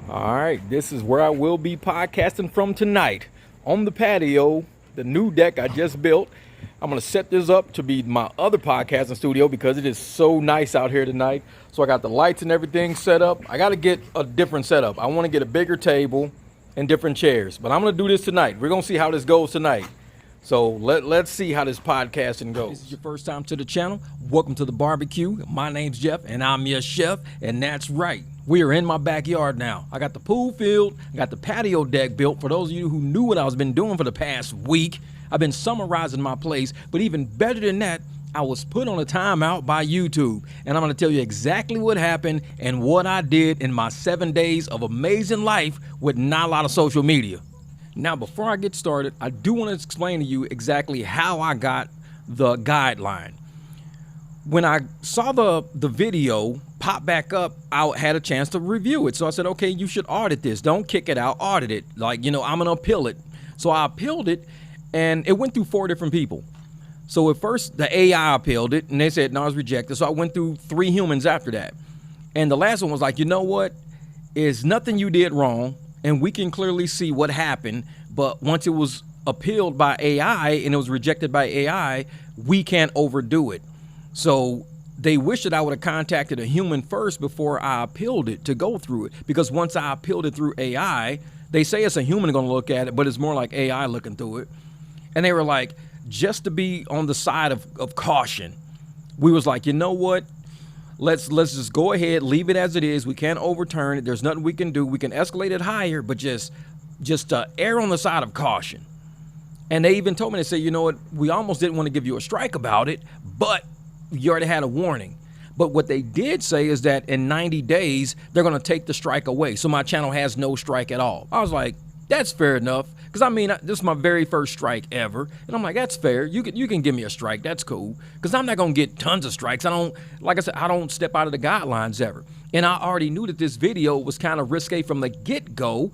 All right, this is where I will be podcasting from tonight on the patio, the new deck I just built. I'm going to set this up to be my other podcasting studio because it is so nice out here tonight. So I got the lights and everything set up. I got to get a different setup. I want to get a bigger table and different chairs, but I'm going to do this tonight. We're going to see how this goes tonight. So let's see how this podcasting goes. This is your first time to the channel. Welcome to the barbecue. My name's Jeff and I'm your chef, and that's right. We are in my backyard now. I got the pool filled. I got the patio deck built. For those of you who knew what I was been doing for the past week, I've been summarizing my place, but even better than that, I was put on a timeout by YouTube, and I'm going to tell you exactly what happened and what I did in my 7 days of amazing life with not a lot of social media. Now, before I get started, I do want to explain to you exactly how I got the guideline. When I saw the video pop back up, I had a chance to review it. So I said, okay, you should audit this. Don't kick it out, audit it. Like, I'm going to appeal it. So I appealed it, and it went through 4 different people. So at first, the AI appealed it, and they said, no, it's rejected. So I went through 3 humans after that. And the last one was like, you know what? It's nothing you did wrong, and we can clearly see what happened. But once it was appealed by AI and it was rejected by AI, we can't overdo it. So they wish that I would have contacted a human first before I appealed it to go through it. Because once I appealed it through AI, they say it's a human going to look at it, but it's more like AI looking through it. And they were like, just to be on the side of caution, we was like, you know what? Let's just go ahead, leave it as it is. We can't overturn it. There's nothing we can do. We can escalate it higher, but just err on the side of caution. And they even told me, they said, you know what? We almost didn't want to give you a strike about it, but you already had a warning. But what they did say is that in 90 days, they're going to take the strike away. So my channel has no strike at all. I was like, that's fair enough. Because I mean, this is my very first strike ever. And I'm like, that's fair. You can give me a strike. That's cool. Because I'm not going to get tons of strikes. Like I said, I don't step out of the guidelines ever. And I already knew that this video was kind of risque from the get-go,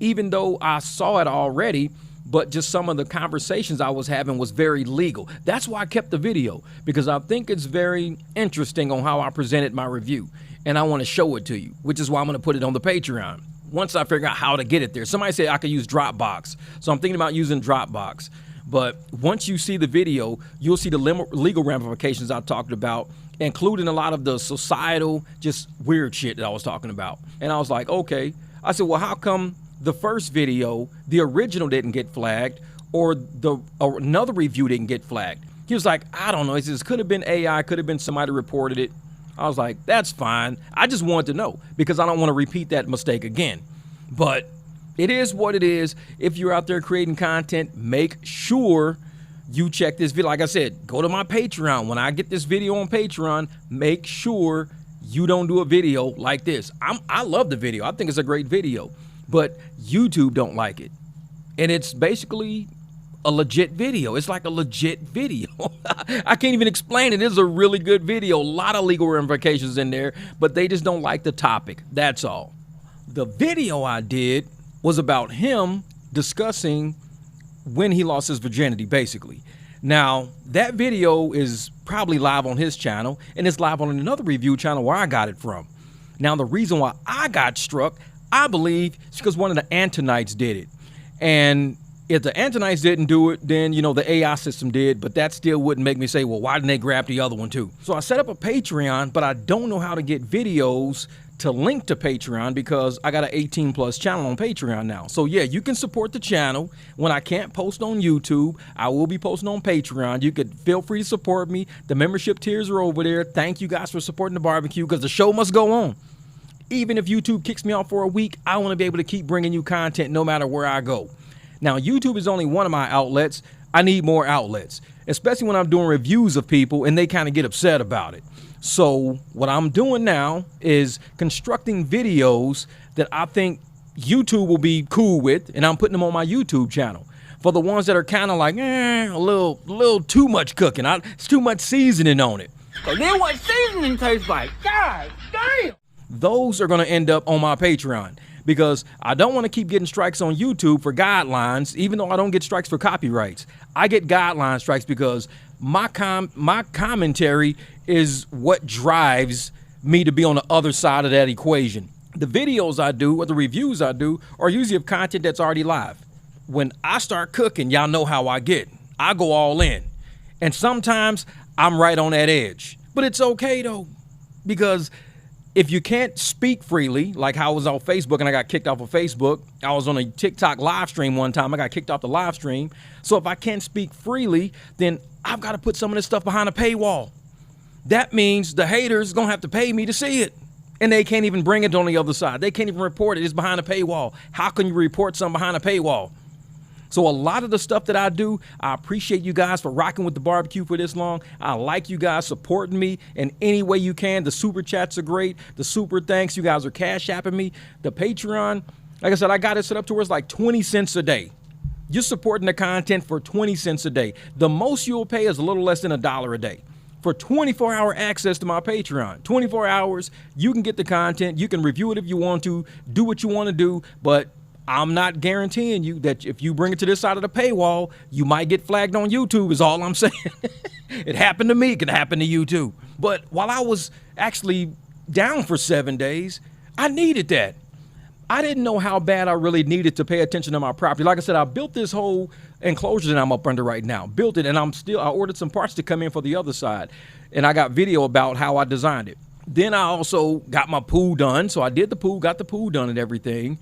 even though I saw it already. But just some of the conversations I was having was very legal. That's why I kept the video, because I think it's very interesting on how I presented my review. And I want to show it to you, which is why I'm going to put it on the Patreon once I figure out how to get it there. Somebody said I could use Dropbox. So I'm thinking about using Dropbox. But once you see the video, you'll see the legal ramifications I talked about, including a lot of the societal, just weird shit that I was talking about. And I was like, okay. I said, well, how come the first video, the original, didn't get flagged, or another review didn't get flagged? He was like, I don't know. He says, could have been AI, could have been somebody reported it. I was like, that's fine. I just wanted to know because I don't want to repeat that mistake again. But it is what it is. If you're out there creating content, make sure you check this video. Like I said, go to my Patreon. When I get this video on Patreon, make sure you don't do a video like this. I love the video. I think it's a great video. But YouTube don't like it. And it's basically a legit video. It's like a legit video. I can't even explain it. It's a really good video. A lot of legal ramifications in there, but they just don't like the topic. That's all. The video I did was about him discussing when he lost his virginity, basically. Now, that video is probably live on his channel, and it's live on another review channel where I got it from. Now, the reason why I got struck, I believe, it's because one of the Antonites did it. And if the Antonites didn't do it, then, the AI system did, but that still wouldn't make me say, well, why didn't they grab the other one too? So I set up a Patreon, but I don't know how to get videos to link to Patreon because I got an 18+ channel on Patreon now. So yeah, you can support the channel. When I can't post on YouTube, I will be posting on Patreon. You could feel free to support me. The membership tiers are over there. Thank you guys for supporting the barbecue because the show must go on. Even if YouTube kicks me off for a week, I want to be able to keep bringing you content no matter where I go. Now, YouTube is only one of my outlets. I need more outlets, especially when I'm doing reviews of people and they kind of get upset about it. So what I'm doing now is constructing videos that I think YouTube will be cool with, and I'm putting them on my YouTube channel. For the ones that are kind of like, a little too much cooking. It's too much seasoning on it. So then what seasoning tastes like? God damn! Those are going to end up on my Patreon. Because I don't want to keep getting strikes on YouTube for guidelines, even though I don't get strikes for copyrights. I get guideline strikes because my commentary is what drives me to be on the other side of that equation. The videos I do or the reviews I do are usually of content that's already live. When I start cooking, y'all know how I get. I go all in. And sometimes I'm right on that edge. But it's okay though, because if you can't speak freely, like how I was on Facebook and I got kicked off of Facebook, I was on a TikTok live stream one time, I got kicked off the live stream. So if I can't speak freely, then I've got to put some of this stuff behind a paywall. That means the haters gonna have to pay me to see it. And they can't even bring it on the other side. They can't even report it. It's behind a paywall. How can you report something behind a paywall? So a lot of the stuff that I do, I appreciate you guys for rocking with the barbecue for this long. I like you guys supporting me in any way you can. The super chats are great. The super thanks, you guys are cash apping me. The Patreon, like I said, I got it set up to where it's like 20 cents a day. You're supporting the content for 20 cents a day. The most you'll pay is a little less than $1 a day. For 24-hour access to my Patreon. 24 hours, you can get the content. You can review it if you want to, do what you want to do, but I'm not guaranteeing you that if you bring it to this side of the paywall, you might get flagged on YouTube is all I'm saying. It happened to me, it can happen to you too. But while I was actually down for 7 days, I needed that. I didn't know how bad I really needed to pay attention to my property. Like I said, I built this whole enclosure that I'm up under right now. Built it, and I ordered some parts to come in for the other side. And I got video about how I designed it. Then I also got my pool done. So I did the pool, got the pool done and everything.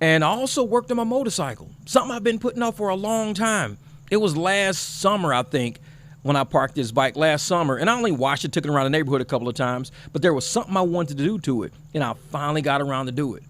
And I also worked on my motorcycle. Something I've been putting off for a long time. It was last summer, I think, when I parked this bike last summer. And I only washed it, took it around the neighborhood a couple of times. But there was something I wanted to do to it. And I finally got around to do it.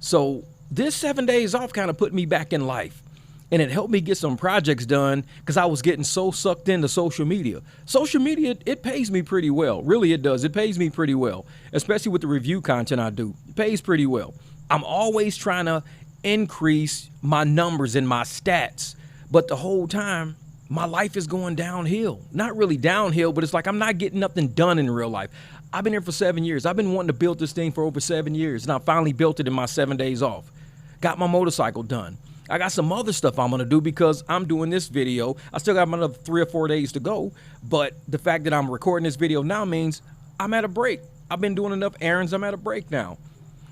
So this 7 days off kind of put me back in life, and it helped me get some projects done because I was getting so sucked into social media. Social media, it pays me pretty well. Really, it does. It pays me pretty well, especially with the review content I do. It pays pretty well. I'm always trying to increase my numbers and my stats, but the whole time, my life is going downhill. Not really downhill, but it's like I'm not getting nothing done in real life. I've been here for 7 years. I've been wanting to build this thing for over 7 years, and I finally built it in my 7 days off. Got my motorcycle done. I got some other stuff I'm gonna do because I'm doing this video. I still got another 3 or 4 days to go, but the fact that I'm recording this video now means I'm at a break. I've been doing enough errands, I'm at a break now.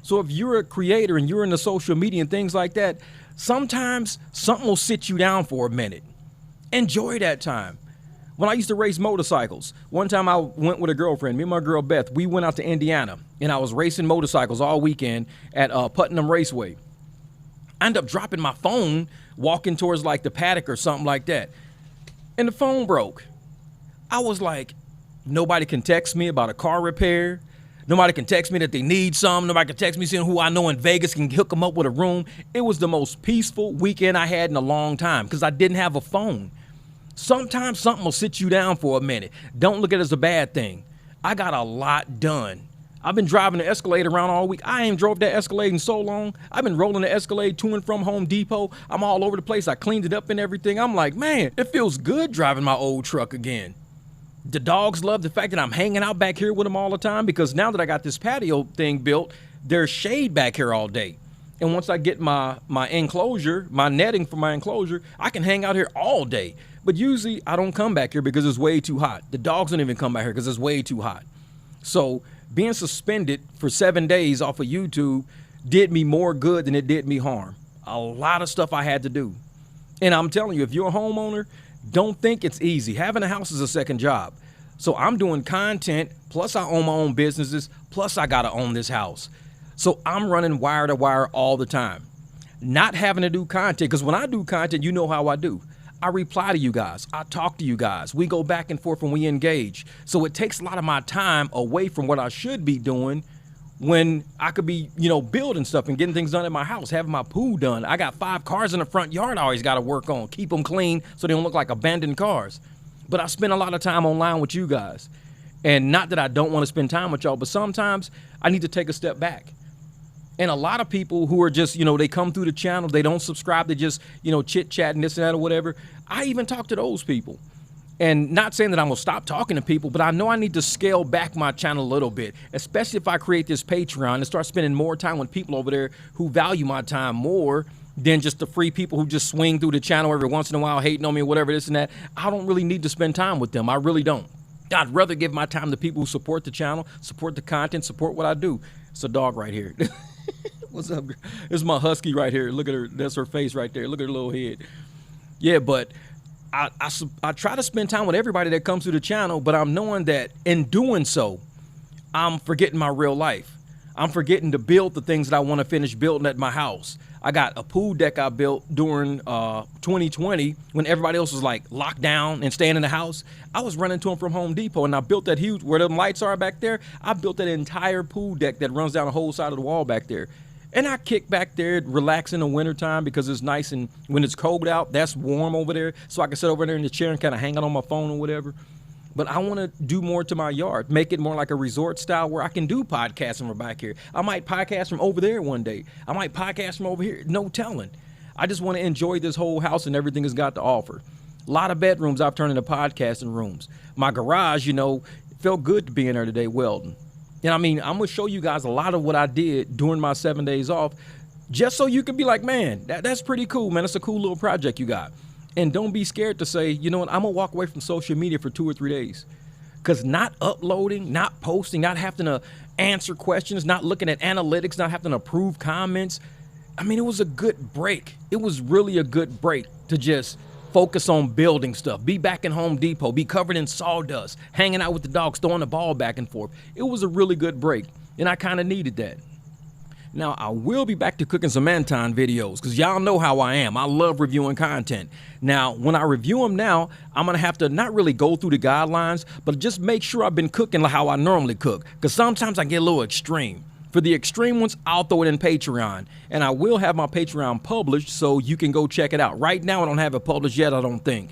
So if you're a creator and you're into social media and things like that, sometimes something will sit you down for a minute. Enjoy that time. When I used to race motorcycles, one time I went with a girlfriend, me and my girl Beth, we went out to Indiana and I was racing motorcycles all weekend at Putnam Raceway. I ended up dropping my phone walking towards like the paddock or something like that. And the phone broke. I was like, nobody can text me about a car repair. Nobody can text me that they need some. Nobody can text me saying who I know in Vegas can hook them up with a room. It was the most peaceful weekend I had in a long time because I didn't have a phone. Sometimes something will sit you down for a minute. Don't look at it as a bad thing. I got a lot done. I've been driving the Escalade around all week. I ain't drove that Escalade in so long. I've been rolling the Escalade to and from Home Depot. I'm all over the place. I cleaned it up and everything. I'm like, man, it feels good driving my old truck again. The dogs love the fact that I'm hanging out back here with them all the time because now that I got this patio thing built, there's shade back here all day. And once I get my enclosure, my netting for my enclosure, I can hang out here all day. But usually I don't come back here because it's way too hot. The dogs don't even come back here because it's way too hot. So being suspended for 7 days off of YouTube did me more good than it did me harm. A lot of stuff I had to do. And I'm telling you, if you're a homeowner, don't think it's easy. Having a house is a second job. So I'm doing content, plus I own my own businesses, plus I gotta own this house. So I'm running wire to wire all the time. Not having to do content, because when I do content, you know how I do. I reply to you guys. I talk to you guys. We go back and forth and we engage. So it takes a lot of my time away from what I should be doing when I could be, building stuff and getting things done at my house, having my pool done. I got 5 cars in the front yard I always got to work on, keep them clean so they don't look like abandoned cars. But I spend a lot of time online with you guys. And not that I don't want to spend time with y'all, but sometimes I need to take a step back. And a lot of people who are just, they come through the channel, they don't subscribe, they just, chit-chat and this and that or whatever. I even talk to those people. And not saying that I'm going to stop talking to people, but I know I need to scale back my channel a little bit, especially if I create this Patreon and start spending more time with people over there who value my time more than just the free people who just swing through the channel every once in a while, hating on me or whatever, this and that. I don't really need to spend time with them. I really don't. I'd rather give my time to people who support the channel, support the content, support what I do. It's a dog right here. What's up, girl? This is my husky right here. Look at her. That's her face right there. Look at her little head. Yeah, but I try to spend time with everybody that comes to the channel, but I'm knowing that in doing so, I'm forgetting my real life. I'm forgetting to build the things that I want to finish building at my house. I got a pool deck I built during 2020 when everybody else was like locked down and staying in the house. I was running to them from Home Depot, and I built that huge, where them lights are back there, I built that entire pool deck that runs down the whole side of the wall back there. And I kick back there, relax in the wintertime because it's nice, and when it's cold out, that's warm over there. So I can sit over there in the chair and kind of hang out on my phone or whatever. But I want to do more to my yard, make it more like a resort style where I can do podcasting from back here. I might podcast from over there one day. I might podcast from over here. No telling. I just want to enjoy this whole house and everything it's got to offer. A lot of bedrooms I've turned into podcasting rooms. My garage, felt good to be in there today welding. And I mean, I'm going to show you guys a lot of what I did during my 7 days off, just so you can be like, man, that's pretty cool, man. It's a cool little project you got. And don't be scared to say, you know what, I'm going to walk away from social media for 2 or 3 days. Because not uploading, not posting, not having to answer questions, not looking at analytics, not having to approve comments. I mean, it was a good break. It was really a good break to just focus on building stuff, be back in Home Depot, be covered in sawdust, hanging out with the dogs, throwing the ball back and forth. It was a really good break, and I kind of needed that. Now, I will be back to cooking some Anton videos because y'all know how I am. I love reviewing content. Now, when I review them now, I'm going to have to not really go through the guidelines, but just make sure I've been cooking like how I normally cook, because sometimes I get a little extreme. For the extreme ones, I'll throw it in Patreon, and I will have my Patreon published so you can go check it out. Right now, I don't have it published yet, I don't think.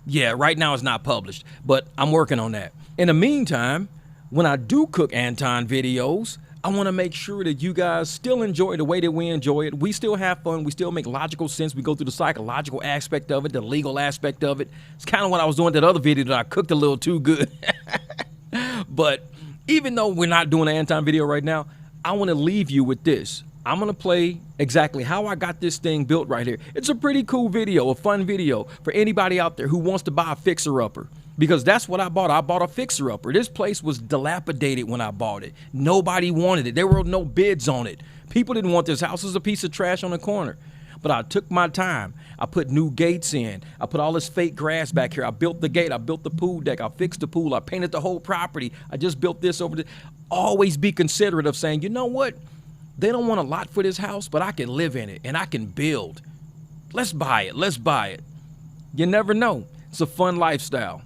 Yeah, right now it's not published, but I'm working on that. In the meantime, when I do cook Anton videos, I want to make sure that you guys still enjoy it the way that we enjoy it. We still have fun. We still make logical sense. We go through the psychological aspect of it, the legal aspect of it. It's kind of what I was doing that other video that I cooked a little too good. But even though we're not doing an Anton video right now, I want to leave you with this. I'm going to play exactly how I got this thing built right here. It's a pretty cool video, a fun video for anybody out there who wants to buy a fixer-upper. Because that's what I bought. I bought a fixer-upper. This place was dilapidated when I bought it. Nobody wanted it. There were no bids on it. People didn't want this house. It was a piece of trash on the corner. But I took my time. I put new gates in. I put all this fake grass back here. I built the gate. I built the pool deck. I fixed the pool. I painted the whole property. I just built this over there. Always be considerate of saying, you know what? They don't want a lot for this house, but I can live in it and I can build. Let's buy it. Let's buy it. You never know. It's a fun lifestyle.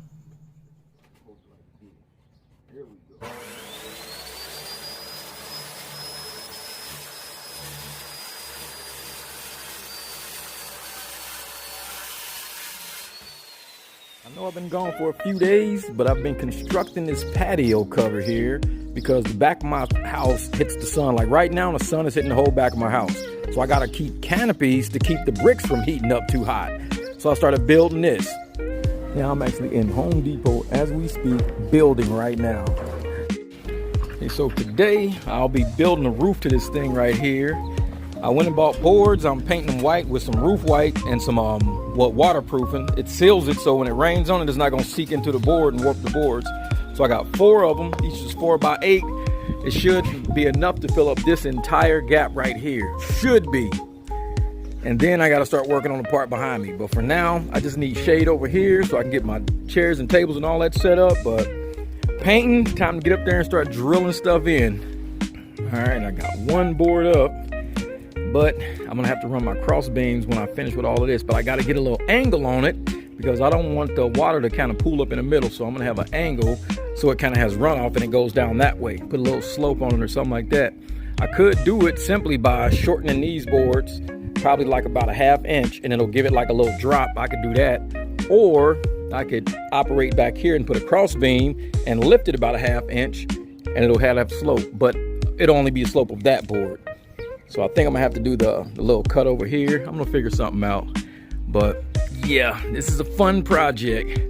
I know I've been gone for a few days, but I've been constructing this patio cover here because the back of my house hits the sun. Like right now, the sun is hitting the whole back of my house. So I gotta keep canopies to keep the bricks from heating up too hot. So I started building this. Now I'm actually in Home Depot as we speak, building right now. Okay, so today I'll be building a roof to this thing right here. I went and bought boards. I'm painting them white with some roof white and some waterproofing. It seals it so when it rains on it, it's not gonna seep into the board and warp the boards. So I got 4 of them, each is 4 by 8. It should be enough to fill up this entire gap right here. Should be. And then I gotta start working on the part behind me. But for now, I just need shade over here so I can get my chairs and tables and all that set up. But painting, time to get up there and start drilling stuff in. All right, I got 1 board up. But I'm gonna have to run my cross beams when I finish with all of this. But I gotta get a little angle on it because I don't want the water to kind of pool up in the middle. So I'm gonna have an angle so it kind of has runoff and it goes down that way. Put a little slope on it or something like that. I could do it simply by shortening these boards, probably like about a 1/2 inch, and it'll give it like a little drop. I could do that. Or I could operate back here and put a cross beam and lift it about a 1/2 inch and it'll have that slope. But it'll only be a slope of that board. So I think I'm gonna have to do the little cut over here. I'm gonna figure something out. But yeah, this is a fun project.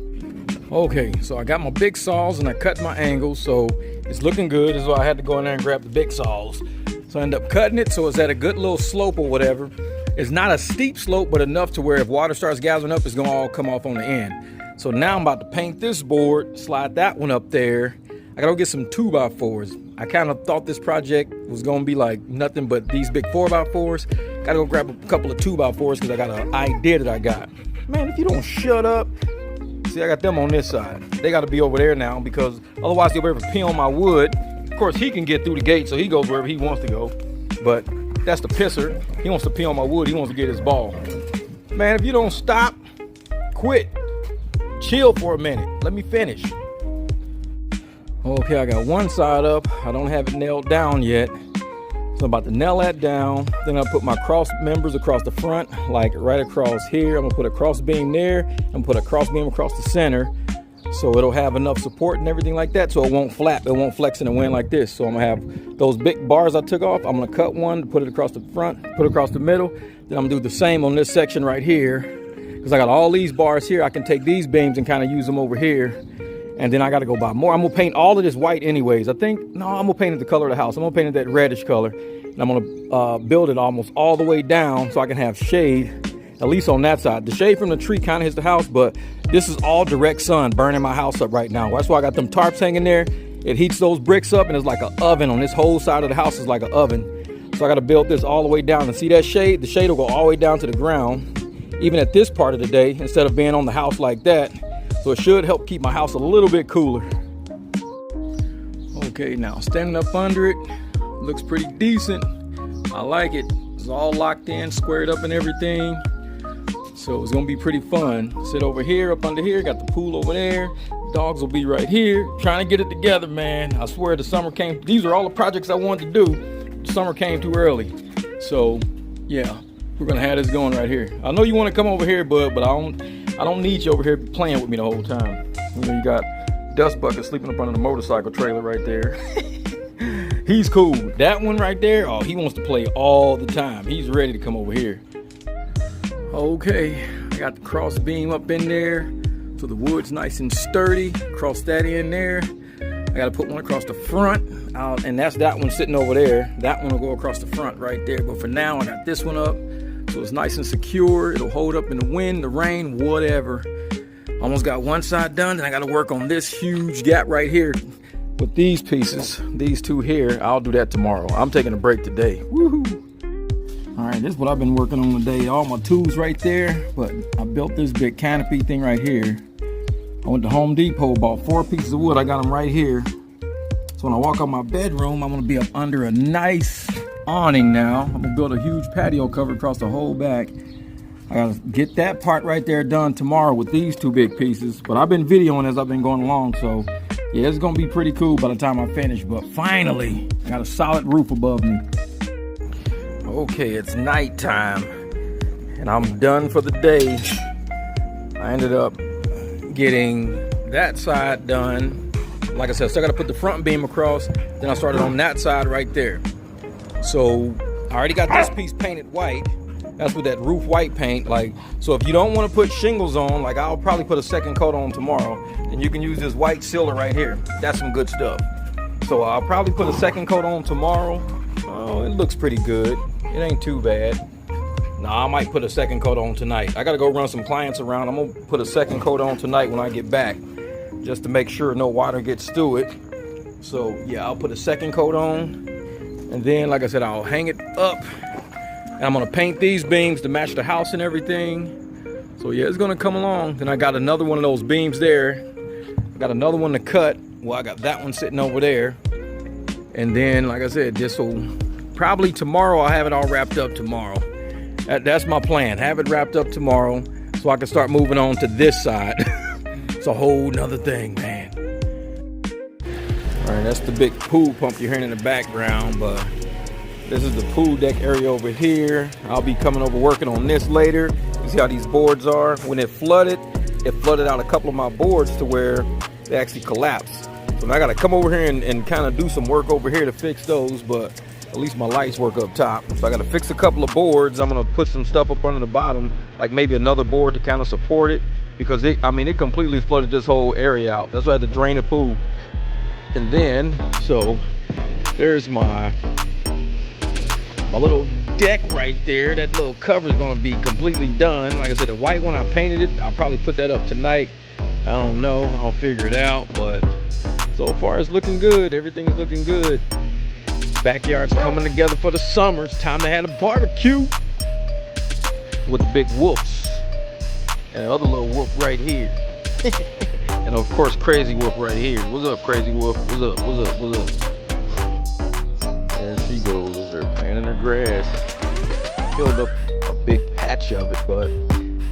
Okay, so I got my big saws and I cut my angles, so it's looking good. This is why I had to go in there and grab the big saws. So I end up cutting it so it's at a good little slope or whatever. It's not a steep slope, but enough to where if water starts gathering up, it's gonna all come off on the end. So now I'm about to paint this board, slide that one up there. I gotta go get some 2x4s. I kind of thought this project was gonna be like nothing but these big 4x4s. Gotta go grab a couple of 2x4s because I got an idea that I got. Man, if you don't shut up. See, I got them on this side. They gotta be over there now because otherwise they'll ever pee on my wood. Of course, he can get through the gate, so he goes wherever he wants to go. But that's the pisser. He wants to pee on my wood. He wants to get his ball. Man, if you don't stop, quit. Chill for a minute. Let me finish. Okay, I got one side up. I don't have it nailed down yet. So I'm about to nail that down. Then I'll put my cross members across the front, like right across here. I'm gonna put a cross beam there. I'm gonna put a cross beam across the center. So it'll have enough support and everything like that so it won't flap, it won't flex in the wind like this. So I'm gonna have those big bars I took off. I'm gonna cut one, put it across the front, put it across the middle. Then I'm gonna do the same on this section right here. Because I got all these bars here, I can take these beams and kind of use them over here. And then I gotta go buy more. I'm gonna paint all of this white anyways. I'm gonna paint it the color of the house. I'm gonna paint it that reddish color. And I'm gonna build it almost all the way down so I can have shade, at least on that side. The shade from the tree kind of hits the house, but this is all direct sun burning my house up right now. That's why I got them tarps hanging there. It heats those bricks up and it's like an oven on this whole side of the house is like an oven. So I gotta build this all the way down and see that shade? The shade will go all the way down to the ground, even at this part of the day, instead of being on the house like that. So it should help keep my house a little bit cooler. Okay, now standing up under it, looks pretty decent. I like it. It's all locked in, squared up and everything. So it's gonna be pretty fun. Sit over here, up under here, got the pool over there. Dogs will be right here. Trying to get it together, man. I swear the summer came. These are all the projects I wanted to do. Summer came too early. So yeah, we're gonna have this going right here. I know you wanna come over here, bud, but I don't need you over here playing with me the whole time. You know, you got Dust Bucket sleeping up under the motorcycle trailer right there. He's cool. That one right there, oh, he wants to play all the time. He's ready to come over here. Okay, I got the cross beam up in there so the wood's nice and sturdy. Cross that in there. I gotta put one across the front, and that's that one sitting over there. That one will go across the front right there. But for now, I got this one up so it's nice and secure. It'll hold up in the wind, the rain, whatever. Almost got one side done, then I gotta work on this huge gap right here with these pieces, these two here. I'll do that tomorrow. I'm taking a break today. Woohoo! All right, this is what I've been working on today. All my tools right there, but I built this big canopy thing right here. I went to Home Depot, bought 4 pieces of wood. I got them right here. So when I walk out my bedroom, I'm gonna be up under a nice awning now. I'm gonna build a huge patio cover across the whole back. I gotta get that part right there done tomorrow with these 2 big pieces. But I've been videoing as I've been going along, so yeah, it's gonna be pretty cool by the time I finish. But finally, I got a solid roof above me. Okay, it's nighttime, and I'm done for the day. I ended up getting that side done. Like I said, still gotta put the front beam across. Then I started on that side right there. So I already got this piece painted white. That's with that roof white paint. Like, so if you don't want to put shingles on, like I'll probably put a second coat on tomorrow, and you can use this white sealer right here. That's some good stuff. So I'll probably put a second coat on tomorrow. Oh, it looks pretty good. It ain't too bad. Nah, I might put a second coat on tonight. I gotta go run some clients around. I'm gonna put a second coat on tonight when I get back, just to make sure no water gets through it. So yeah, I'll put a second coat on, and then like I said, I'll hang it up. And I'm gonna paint these beams to match the house and everything. So yeah, it's gonna come along. Then I got another one of those beams there. I got another one to cut. Well, I got that one sitting over there. And then, like I said, this will probably tomorrow, I'll have it all wrapped up tomorrow. That's my plan, have it wrapped up tomorrow so I can start moving on to this side. It's a whole nother thing, man. All right, that's the big pool pump you're hearing in the background, but this is the pool deck area over here. I'll be coming over working on this later. You see how these boards are? When it flooded out a couple of my boards to where they actually collapsed. So now I gotta come over here and kind of do some work over here to fix those, but at least my lights work up top. So I gotta fix a couple of boards. I'm gonna put some stuff up under the bottom, like maybe another board to kind of support it, because it completely flooded this whole area out. That's why I had to drain the pool. And then, so there's my little deck right there. That little cover is gonna be completely done. Like I said, the white one, I painted it. I'll probably put that up tonight. I don't know, I'll figure it out, but so far it's looking good. Everything's looking good. Backyard's coming together for the summer. It's time to have a barbecue with the big wolves and the other little wolf right here. And of course, Crazy Wolf right here. What's up, Crazy Wolf? What's up? What's up? What's up? There she goes. They're planting her grass. Killed up a big patch of it, but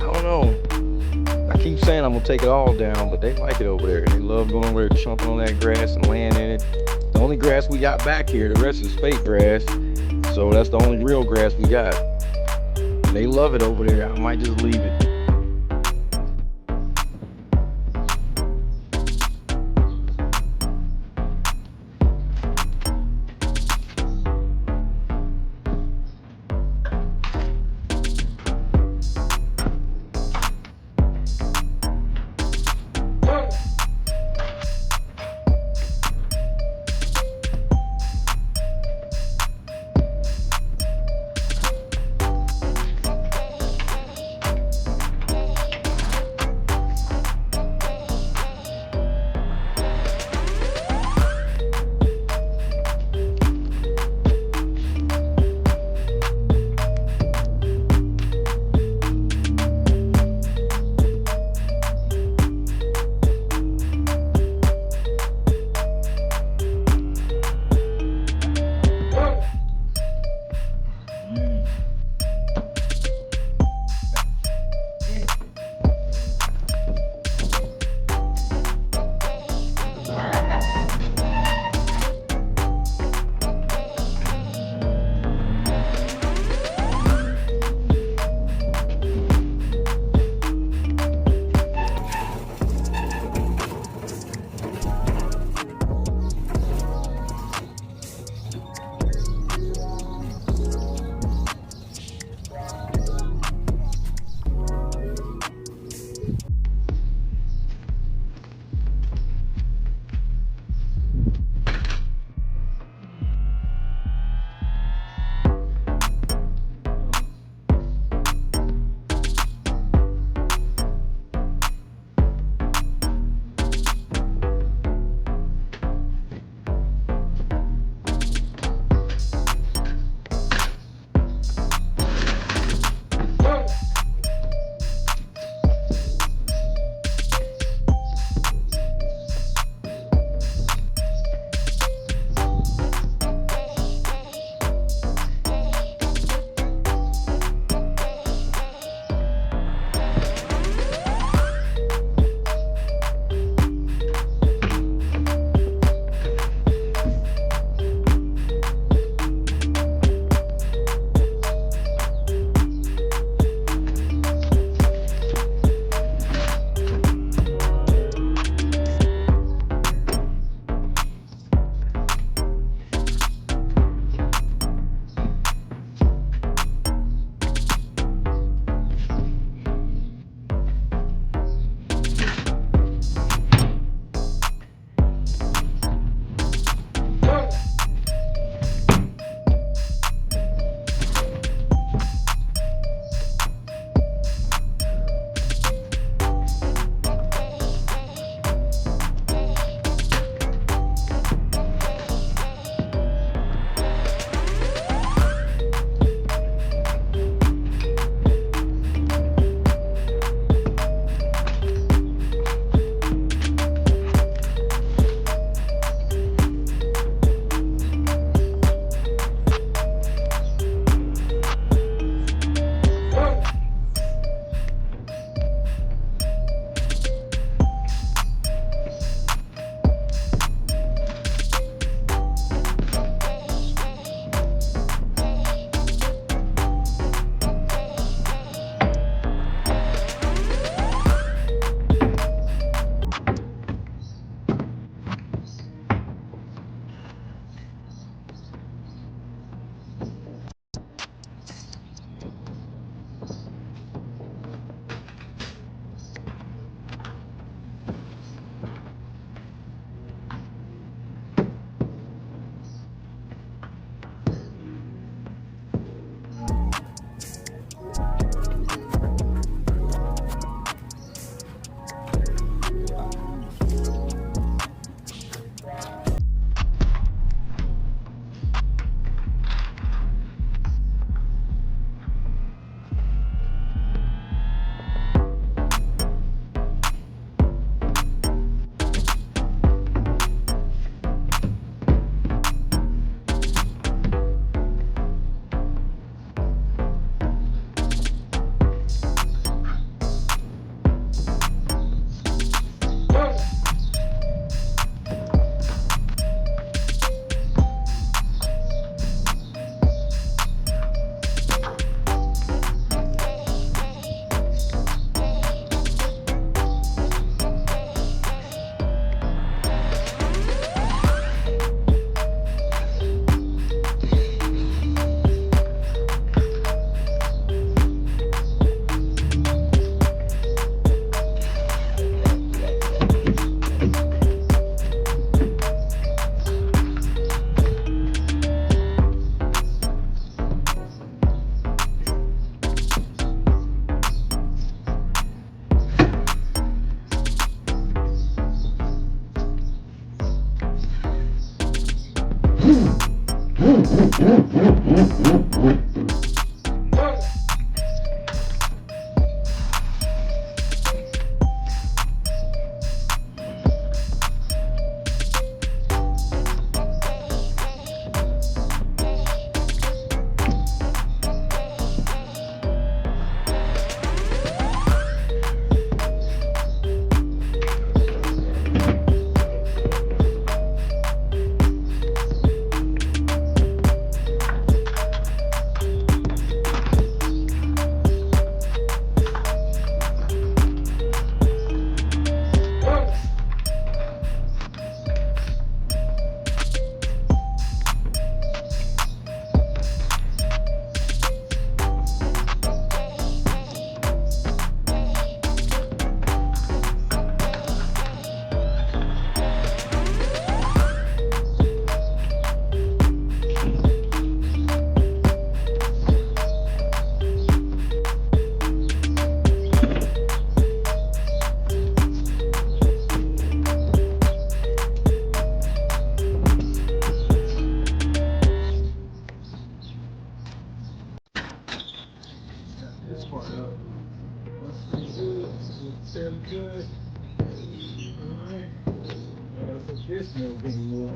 I don't know. I keep saying I'm gonna take it all down, but they like it over there. They love going over there, chomping on that grass and laying in it. The only grass we got back here, the rest is fake grass. So that's the only real grass we got. They love it over there. I might just leave it. this part up. That's pretty good. It's fairly good. Alright. Gotta put this milk in more.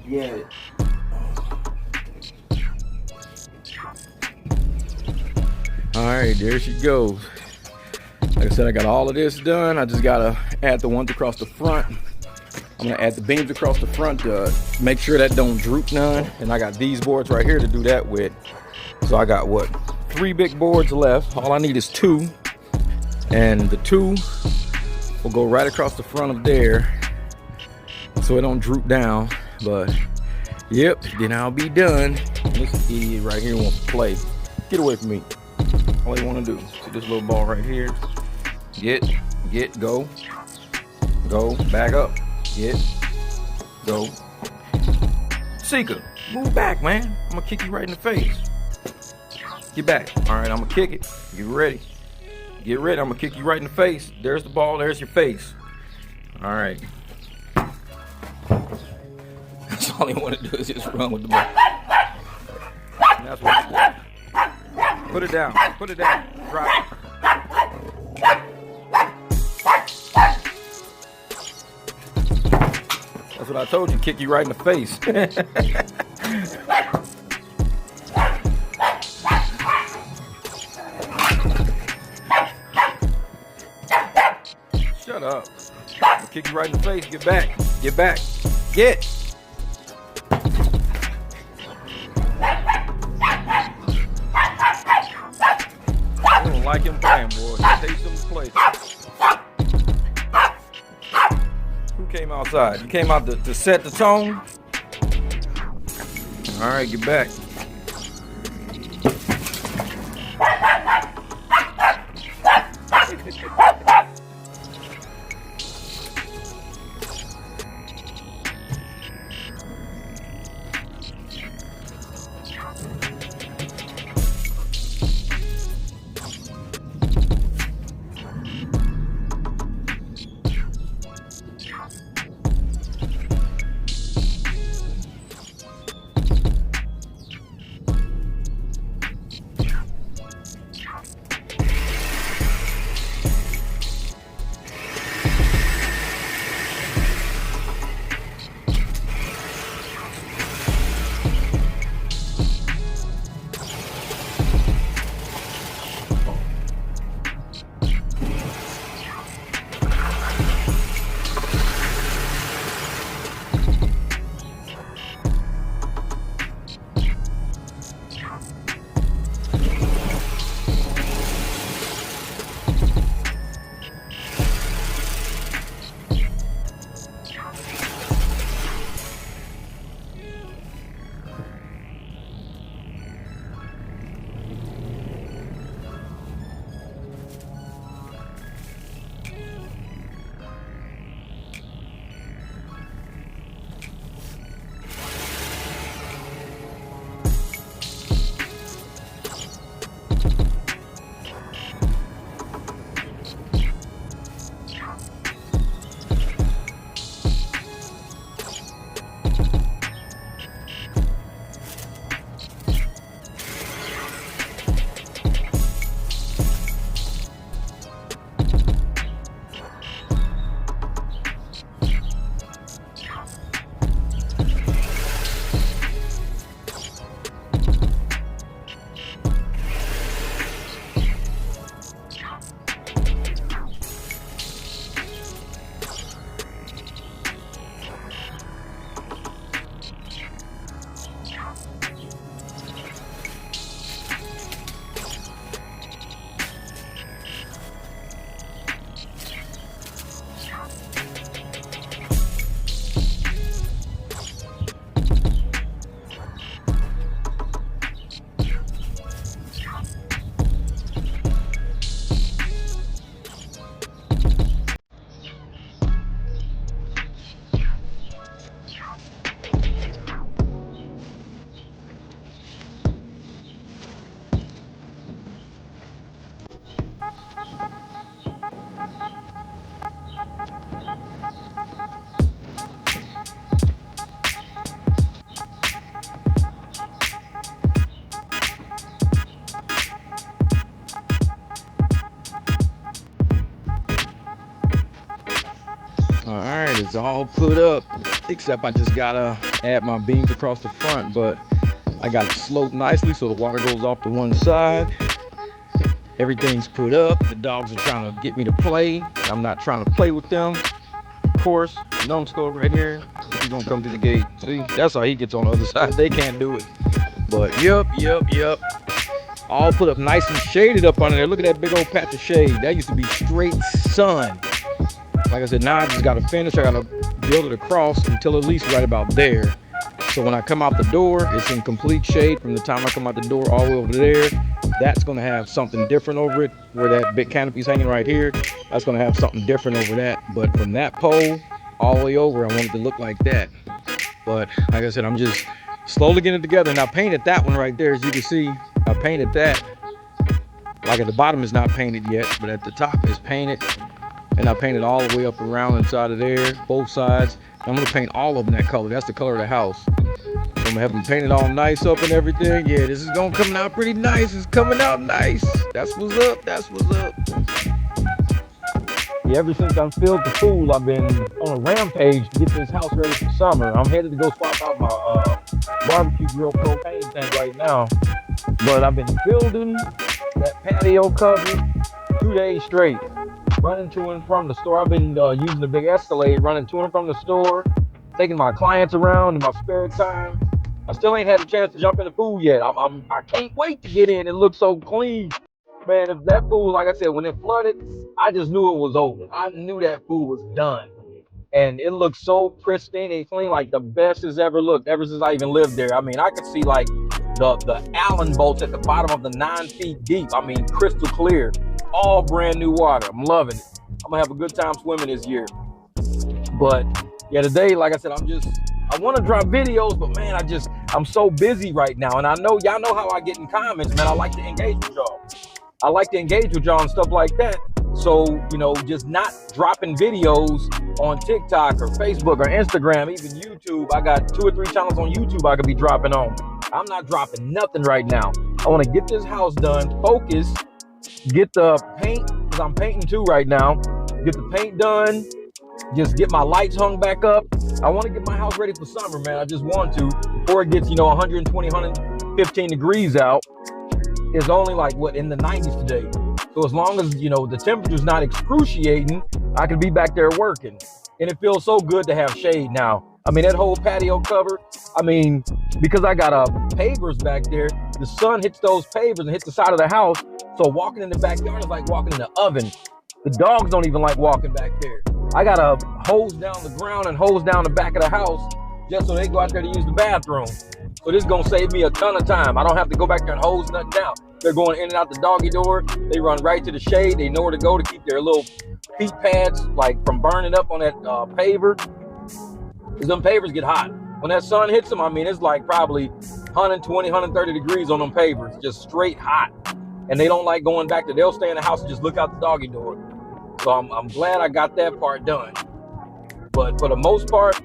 Get it. All right, there she goes. Like I said, I got all of this done. I just gotta add the ones across the front. I'm gonna add the beams across the front to make sure that don't droop none. And I got these boards right here to do that with. So I got what? 3 big boards left. All I need is 2. And the 2 will go right across the front of there so it don't droop down. But yep, then I'll be done. This idiot right here wants to play. Get away from me. All you want to do. See this little ball right here? Get, go, back up. Get, go. Seeker, move back, man. I'm gonna kick you right in the face. Get back. All right, I'm gonna kick it. Get ready. Get ready. I'm gonna kick you right in the face. There's the ball. There's your face. All right. That's all you want to do is just run with the ball. And that's what you do. Put it down. Put it down. Drop it. That's what I told you. Kick you right in the face. Shut up. I'll kick you right in the face. Get back. Get back. Get. You don't like him playing, boy. Take him to play. Who came outside? You came out to set the tone? All right, get back. side is all put up, except I just gotta add my beams across the front, but I got it sloped nicely so the water goes off to one side. Everything's put up. The dogs are trying to get me to play. I'm not trying to play with them. Of course, numbskull right here. He's gonna come to the gate. See, that's how he gets on the other side. They can't do it. But yep. All put up nice and shaded up under there. Look at that big old patch of shade. That used to be straight sun. Like I said, now I just gotta finish. I gotta build it across until at least right about there. So when I come out the door, it's in complete shade from the time I come out the door all the way over there. That's gonna have something different over it. Where that big canopy's hanging right here, that's gonna have something different over that. But from that pole all the way over, I want it to look like that. But like I said, I'm just slowly getting it together. And I painted that one right there, as you can see. I painted that. Like at the bottom is not painted yet, but at the top is painted. And I painted all the way up around inside of there, both sides. I'm gonna paint all of them that color. That's the color of the house. So I'm gonna have them painted all nice up and everything. Yeah, this is gonna come out pretty nice. It's coming out nice. That's what's up. That's what's up. Yeah, ever since I filled the pool, I've been on a rampage to get this house ready for summer. I'm headed to go swap out my barbecue grill propane tank right now. But I've been building that patio cover 2 days straight. Running to and from the store. I've been using the big Escalade, running to and from the store, taking my clients around in my spare time. I still ain't had a chance to jump in the pool yet. I can't wait to get in. It looks so clean. Man, if that pool, like I said, when it flooded, I just knew it was over. I knew that pool was done. And it looks so pristine and clean, like the best it's ever looked ever since I even lived there. I mean, I could see like the Allen bolts at the bottom of the 9 feet deep. I mean, crystal clear. All brand new water. I'm loving it. I'm gonna have a good time swimming this year. But yeah, today, like I said, I want to drop videos, but man, I'm so busy right now. And I know y'all know how I get in comments, man. I like to engage with y'all. I like to engage with y'all and stuff like that. So, you know, just not dropping videos on TikTok or Facebook or Instagram, even YouTube. I got 2 or 3 channels on YouTube I could be dropping on. I'm not dropping nothing right now. I want to get this house done, focus, get the paint, because I'm painting too right now. Get the paint done, just get my lights hung back up. I want to get my house ready for summer, man. I just want to, before it gets, 120, 115 degrees out. It's only like, in the 90s today. So as long as, the temperature's not excruciating, I can be back there working. And it feels so good to have shade now. I mean, that whole patio cover, because I got pavers back there, the sun hits those pavers and hits the side of the house. So walking in the backyard is like walking in the oven. The dogs don't even like walking back there. I got to hose down the ground and hose down the back of the house just so they go out there to use the bathroom. So this is going to save me a ton of time. I don't have to go back there and hose nothing down. They're going in and out the doggy door. They run right to the shade. They know where to go to keep their little feet pads like from burning up on that paver. Because them pavers get hot. When that sun hits them, it's like probably 120, 130 degrees on them pavers. Just straight hot. And they don't like going back there. They'll stay in the house and just look out the doggy door. So I'm glad I got that part done. But for the most part,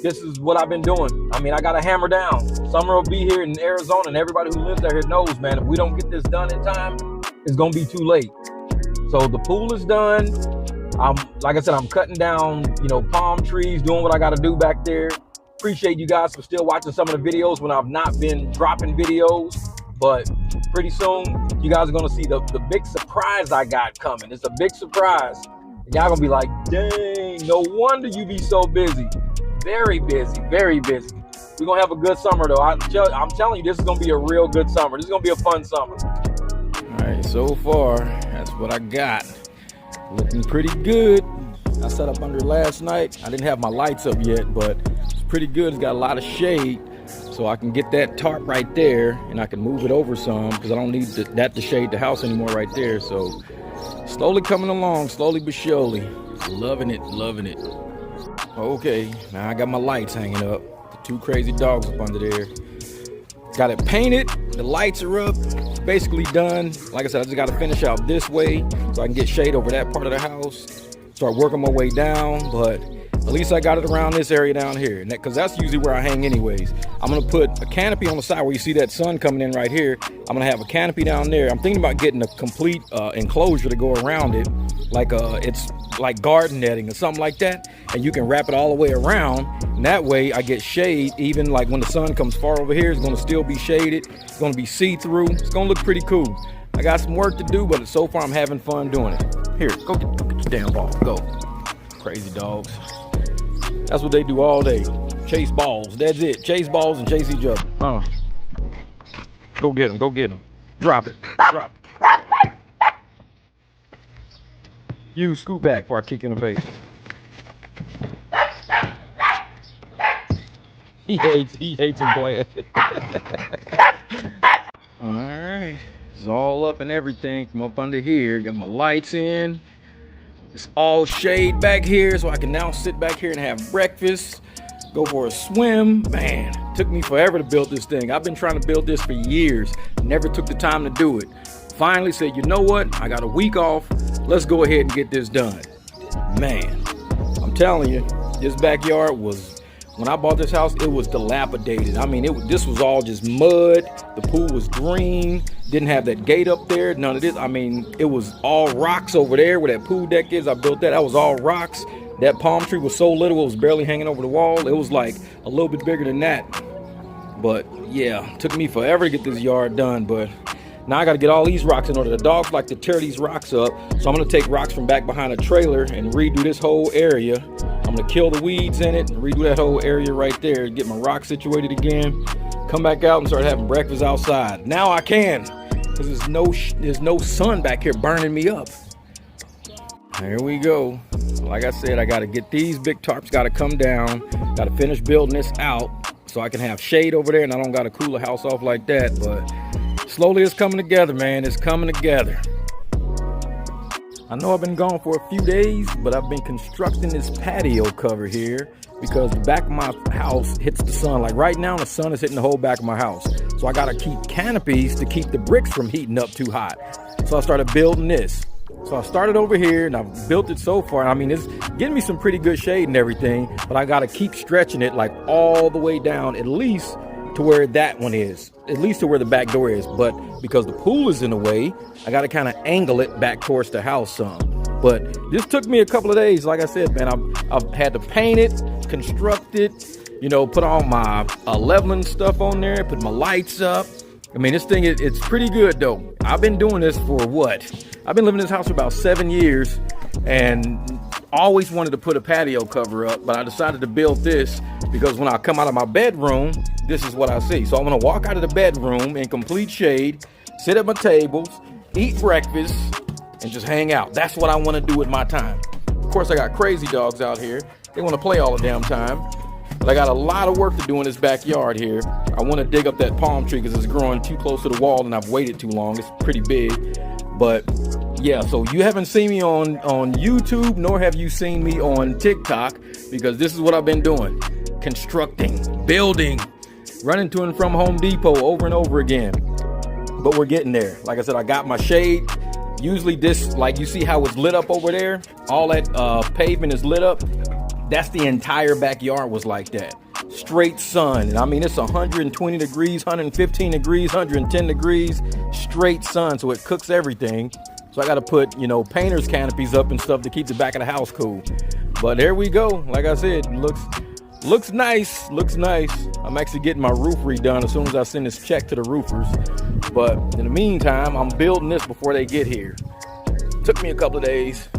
this is what I've been doing. I got to hammer down. Summer will be here in Arizona, and everybody who lives out here knows, man, if we don't get this done in time, it's going to be too late. So the pool is done. Like I said, I'm cutting down, palm trees, doing what I got to do back there. Appreciate you guys for still watching some of the videos when I've not been dropping videos. But pretty soon, you guys are going to see the big surprise I got coming. It's a big surprise. And y'all going to be like, dang, no wonder you be so busy. Very busy, very busy. We're going to have a good summer, though. I'm telling you, this is going to be a real good summer. This is going to be a fun summer. All right, so far, that's what I got. Looking pretty good. I set up under last night. I didn't have my lights up yet, but it's pretty good. It's got a lot of shade, so I can get that tarp right there, and I can move it over some because I don't need that to shade the house anymore right there. So slowly coming along, slowly but surely. Loving it, loving it. Okay, now I got my lights hanging up. The 2 crazy dogs up under there. Got it painted. The lights are up. It's basically done. Like I said, I just got to finish out this way so I can get shade over that part of the house. Start working my way down, but at least I got it around this area down here, because that's usually where I hang anyways. I'm going to put a canopy on the side where you see that sun coming in right here. I'm going to have a canopy down there. I'm thinking about getting a complete enclosure to go around it. Like it's like garden netting or something like that, and you can wrap it all the way around, and that way I get shade. Even like when the sun comes far over here, it's going to still be shaded. It's going to be see-through. It's going to look pretty cool. I got some work to do, but so far I'm having fun doing it. Here, go get your damn ball. Go. Crazy dogs. That's what they do all day. Chase balls. That's it. Chase balls and chase each other. Go get them. Go get them. Drop it. Drop it. You scoot back before I kick you in the face. He hates him playing. All right. It's all up and everything from up under here. Got my lights in. It's all shade back here, so I can now sit back here and have breakfast, go for a swim. Man, it took me forever to build this thing. I've been trying to build this for years. Never took the time to do it. Finally said, you know what? I got a week off. Let's go ahead and get this done. Man, I'm telling you, this backyard was, when I bought this house, it was dilapidated. I mean, this was all just mud. The pool was green. Didn't have that gate up there. None of this. I mean, it was all rocks over there where that pool deck is. I built that. That was all rocks. That palm tree was so little, it was barely hanging over the wall. It was like a little bit bigger than that. But yeah, took me forever to get this yard done. But now I got to get all these rocks in order. The dogs like to tear these rocks up. So I'm going to take rocks from back behind a trailer and redo this whole area. I'm going to kill the weeds in it and redo that whole area right there. Get my rocks situated again. Come back out and start having breakfast outside. Now I can. Because there's no sun back here burning me up. Here we go. Like I said, I got to get these big tarps, got to come down. Got to finish building this out so I can have shade over there and I don't got to cool the house off like that. But slowly it's coming together, man. It's coming together. I know I've been gone for a few days, but I've been constructing this patio cover here because the back of my house hits the sun. Like right now, the sun is hitting the whole back of my house. So I got to keep canopies to keep the bricks from heating up too hot. So I started building this. So I started over here and I've built it so far. I mean, it's getting me some pretty good shade and everything, but I got to keep stretching it like all the way down, at least to where that one is, at least to where the back door is. But because the pool is in the way, I got to kind of angle it back towards the house some. But this took me a couple of days. Like I said, man, I've had to paint it, construct it, you know, put all my leveling stuff on there, put my lights up. I mean, this thing, it's pretty good though. I've been doing this for what? I've been living in this house for about 7 years and always wanted to put a patio cover up, but I decided to build this because when I come out of my bedroom, this is what I see. So I'm gonna walk out of the bedroom in complete shade, sit at my tables, eat breakfast, and just hang out. That's what I want to do with my time. Of course, I got crazy dogs out here. They want to play all the damn time. But I got a lot of work to do in this backyard here. I want to dig up that palm tree because it's growing too close to the wall and I've waited too long. It's pretty big. But yeah, so you haven't seen me on YouTube, nor have you seen me on TikTok, because this is what I've been doing. Constructing, building, running to and from Home Depot over and over again. But we're getting there. Like I said, I got my shade. Usually this, like you see how it's lit up over there, all that pavement is lit up. That's the entire backyard was like that. Straight sun. And I mean, it's 120 degrees, 115 degrees, 110 degrees, straight sun. So it cooks everything. So I got to put, you know, painter's canopies up and stuff to keep the back of the house cool. But there we go. Like I said, looks nice. Looks nice. I'm actually getting my roof redone as soon as I send this check to the roofers. But in the meantime, I'm building this before they get here. Took me a couple of days.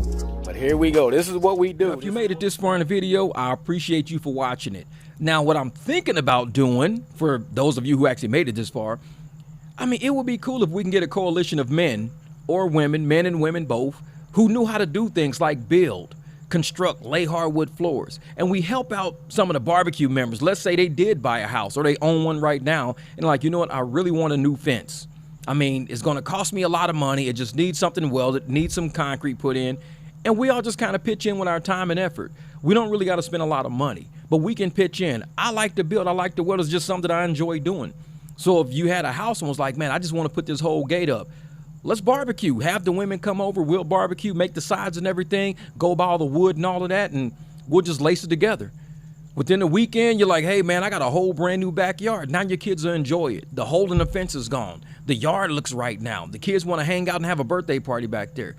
But here we go. This is what we do. If you made it this far in the video, I appreciate you for watching it. Now, what I'm thinking about doing, for those of you who actually made it this far, I mean, it would be cool if we can get a coalition of men or women, men and women both, who knew how to do things like build, construct, lay hardwood floors. And we help out some of the barbecue members. Let's say they did buy a house or they own one right now. And like, you know what? I really want a new fence. I mean, it's going to cost me a lot of money. It just needs something welded, needs some concrete put in. And we all just kind of pitch in with our time and effort. We don't really got to spend a lot of money, but we can pitch in. I like to build. I like to weld. It's just something I enjoy doing. So if you had a house and was like, man, I just want to put this whole gate up. Let's barbecue. Have the women come over. We'll barbecue, make the sides and everything, go buy all the wood and all of that, and we'll just lace it together. Within the weekend, you're like, hey, man, I got a whole brand new backyard. Now your kids will enjoy it. The hole in the fence is gone. The yard looks right now. The kids want to hang out and have a birthday party back there.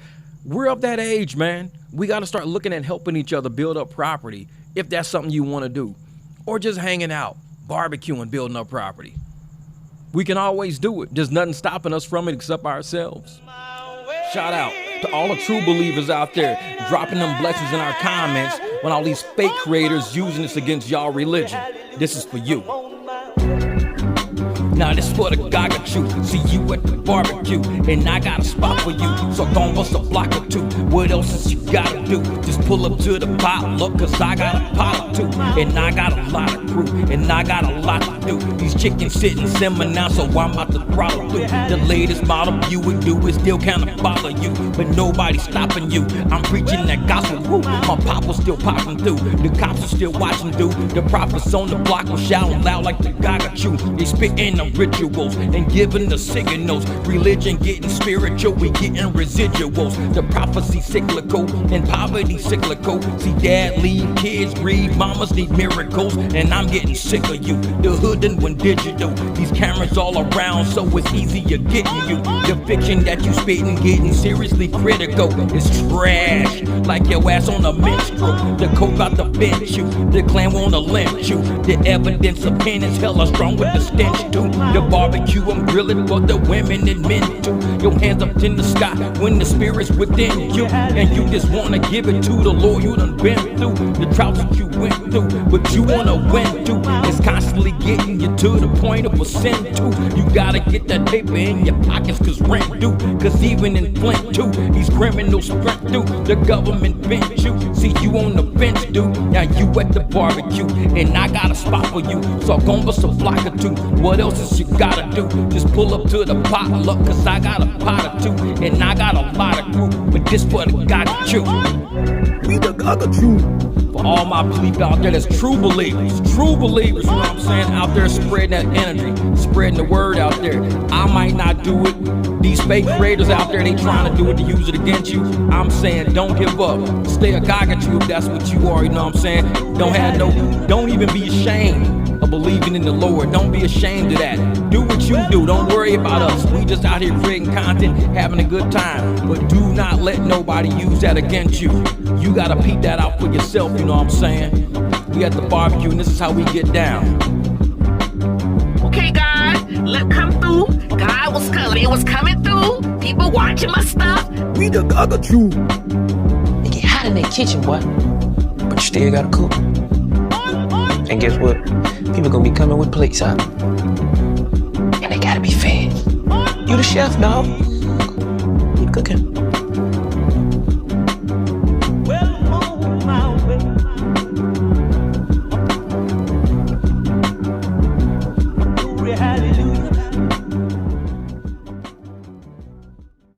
We're of that age, man. We got to start looking at helping each other build up property if that's something you want to do. Or just hanging out, barbecuing, building up property. We can always do it. There's nothing stopping us from it except ourselves. Shout out to all the true believers out there dropping them blessings in our comments when all these fake creators using this against y'all religion. This is for you. Now this for the gaga chew. See you at the barbecue, and I got a spot for you. So gon' bust a block or two. What else is you gotta do? Just pull up to the potluck, cause I got a pot or two. And I got a lot of crew, and I got a lot to do. These chickens sitting simmer now, so I'm about to throttle through. The latest model you would do is still kinda bother you, but nobody's stopping you. I'm preaching that gospel, woo. My pop was still popping through. The cops are still watching through. The prophets on the block were shouting loud like the gaga chew. They spitting the rituals and giving the signals. Religion getting spiritual, we getting residuals. The prophecy cyclical and poverty cyclical. See, dad leave, kids grieve, mamas need miracles, and I'm getting sick of you. The hood done went digital. These cameras all around, so it's easier getting you. The fiction that you spitting getting seriously critical. It's trash, like your ass on a minstrel. The coke out the bench you, the clan wanna lynch you. The evidence of penance hella strong with the stench too. The barbecue I'm grilling for the women and men too. Your hands up in the sky when the spirit's within you, and you just wanna give it to the Lord. You done been through the droughts that you went through, but you wanna win too. It's constantly getting you to the point of a sin too. You gotta get that paper in your pockets, cause rent due. Cause even in Flint too, these criminals sprint through. The government bent you, see you on the bench dude. Now you at the barbecue, and I got a spot for you. So gon' bust a block or two. What else is you gotta do? Just pull up to the potluck, cause I got a pot or two, and I got a lot of crew, but this for the gaga chew. We the gaga chew. For all my people out there that's true believers, you know what I'm saying, out there spreading that energy, spreading the word out there. I might not do it. These fake creators out there, they trying to do it to use it against you. I'm saying don't give up. Stay a gaga chew if that's what you are, you know what I'm saying? Don't even be ashamed of believing in the Lord. Don't be ashamed of that. Do what you do. Don't worry about us. We just out here creating content, having a good time. But do not let nobody use that against you. You gotta peep that out for yourself, you know what I'm saying? We at the barbecue, and this is how we get down. Okay, guys, let come through. God was coming. It was coming through. People watching my stuff. We the gaga chew. It get hot in that kitchen, boy. But you still gotta cook. And guess what? People gonna be coming with plates out. And they gotta be fed. You the chef, dog. You cooking.